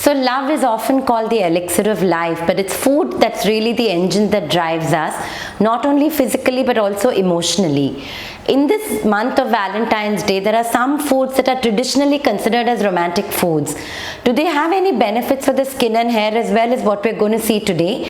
So love is often called the elixir of life, but it's food that's really the engine that drives us, not only physically but also emotionally. In this month of Valentine's Day, there are some foods that are traditionally considered as romantic foods. Do they have any benefits for the skin and hair as well as what we're going to see today?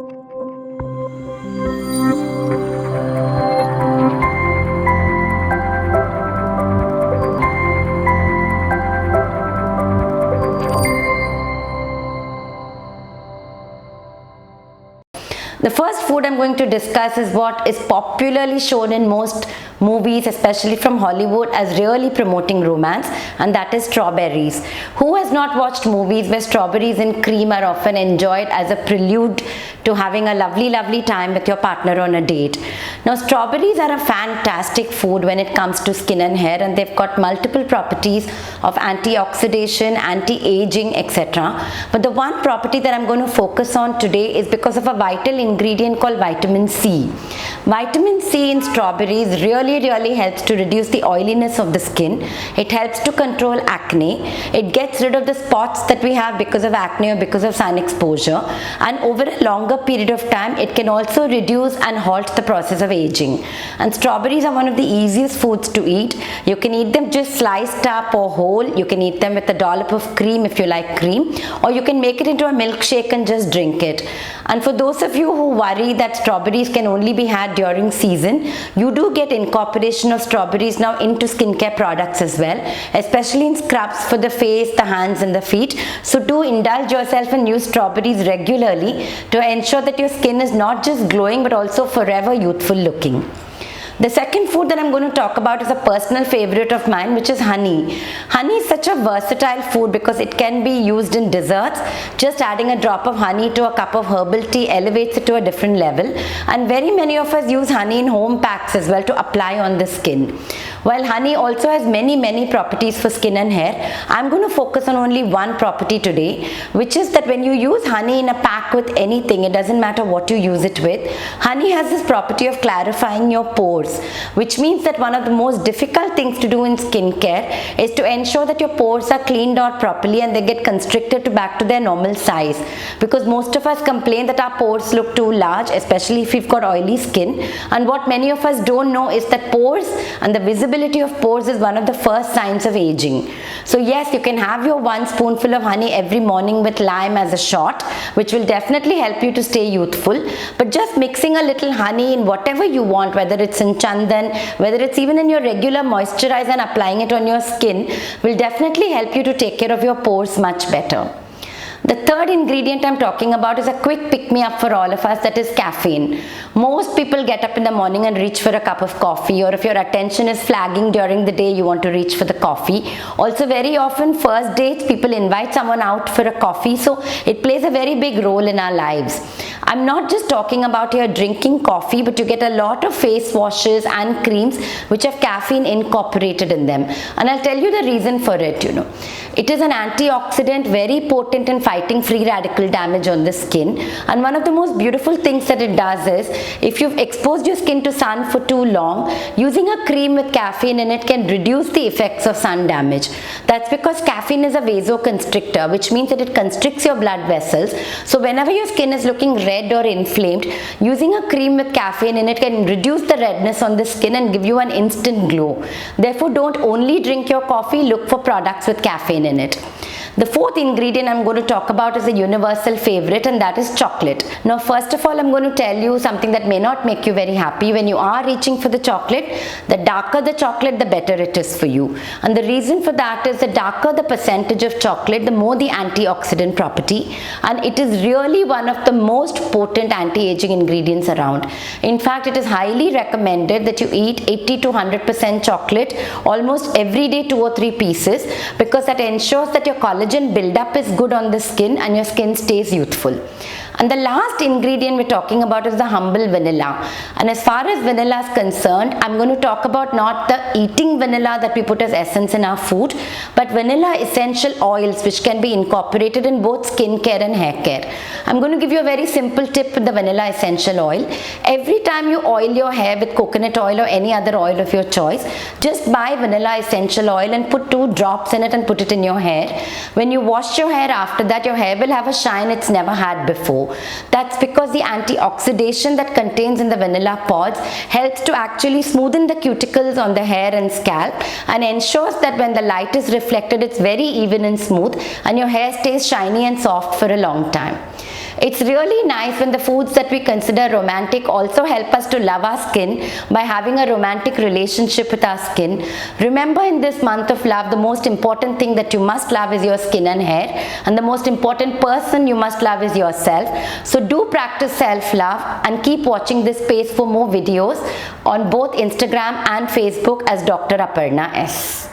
The first food I'm going to discuss is what is popularly shown in most movies, especially from Hollywood, as really promoting romance, and that is strawberries. Who has not watched movies where strawberries and cream are often enjoyed as a prelude to having a lovely time with your partner on a date? Now, strawberries are a fantastic food when it comes to skin and hair, and they've got multiple properties of antioxidation, anti-aging, etc. But the one property that I'm going to focus on today is because of a vital ingredient called vitamin C. Vitamin C in strawberries really helps to reduce the oiliness of the skin. It helps to control acne. It gets rid of the spots that we have because of acne or because of sun exposure, and over a longer period of time it can also reduce and halt the process of aging. And strawberries are one of the easiest foods to eat. You can eat them just sliced up or whole. You can eat them with a dollop of cream if you like cream, or you can make it into a milkshake and just drink it. And for those of you who worry that strawberries can only be had during season, you do get incorporation of strawberries now into skincare products as well, especially in scrubs for the face, the hands and the feet. So do indulge yourself and use strawberries regularly to ensure that your skin is not just glowing but also forever youthful looking. The second food that I'm going to talk about is a personal favorite of mine, which is honey. Honey is such a versatile food because it can be used in desserts. Just adding a drop of honey to a cup of herbal tea elevates it to a different level. And very many of us use honey in home packs as well to apply on the skin. While honey also has many properties for skin and hair, I'm going to focus on only one property today, which is that when you use honey in a pack with anything, it doesn't matter what you use it with, honey has this property of clarifying your pores, which means that one of the most difficult things to do in skincare is to ensure that your pores are cleaned out properly and they get constricted back to their normal size, because most of us complain that our pores look too large, especially if we've got oily skin. And what many of us don't know is that pores and the visibility of pores is one of the first signs of aging. So yes, you can have your 1 spoonful of honey every morning with lime as a shot, which will definitely help you to stay youthful. But just mixing a little honey in whatever you want, whether it's in chandan, whether it's even in your regular moisturizer and applying it on your skin, will definitely help you to take care of your pores much better. The third ingredient I'm talking about is a quick pick-me-up for all of us, that is caffeine. Most people get up in the morning and reach for a cup of coffee, or if your attention is flagging during the day, you want to reach for the coffee. Also, very often, first dates, people invite someone out for a coffee, so it plays a very big role in our lives. I'm not just talking about here drinking coffee, but you get a lot of face washes and creams which have caffeine incorporated in them. And I'll tell you the reason for it, It is an antioxidant, very potent in fighting free radical damage on the skin. And one of the most beautiful things that it does is, if you've exposed your skin to sun for too long, using a cream with caffeine in it can reduce the effects of sun damage. That's because caffeine is a vasoconstrictor, which means that it constricts your blood vessels. So whenever your skin is looking red or inflamed, using a cream with caffeine in it can reduce the redness on the skin and give you an instant glow. Therefore, don't only drink your coffee, look for products with caffeine in it. The fourth ingredient I'm going to talk about is a universal favorite, and that is chocolate. Now, first of all, I'm going to tell you something that may not make you very happy. When you are reaching for the chocolate, the darker the chocolate, the better it is for you. And the reason for that is the darker the percentage of chocolate, the more the antioxidant property. And it is really one of the most potent anti-aging ingredients around. In fact, it is highly recommended that you eat 80 to 100% chocolate almost every day, 2 or 3 pieces, because that ensures that your collagen buildup is good on the skin and your skin stays youthful. And the last ingredient we're talking about is the humble vanilla. And as far as vanilla is concerned, I'm going to talk about not the eating vanilla that we put as essence in our food, but vanilla essential oils which can be incorporated in both skincare and hair care. I'm going to give you a very simple tip with the vanilla essential oil. Every time you oil your hair with coconut oil or any other oil of your choice, just buy vanilla essential oil and put 2 drops in it and put it in your hair. When you wash your hair after that, your hair will have a shine it's never had before. That's because the antioxidant that contains in the vanilla pods helps to actually smoothen the cuticles on the hair and scalp and ensures that when the light is reflected, it's very even and smooth and your hair stays shiny and soft for a long time. It's really nice when the foods that we consider romantic also help us to love our skin by having a romantic relationship with our skin. Remember, in this month of love, the most important thing that you must love is your skin and hair, and the most important person you must love is yourself. So do practice self-love and keep watching this space for more videos on both Instagram and Facebook as Dr. Aparna S.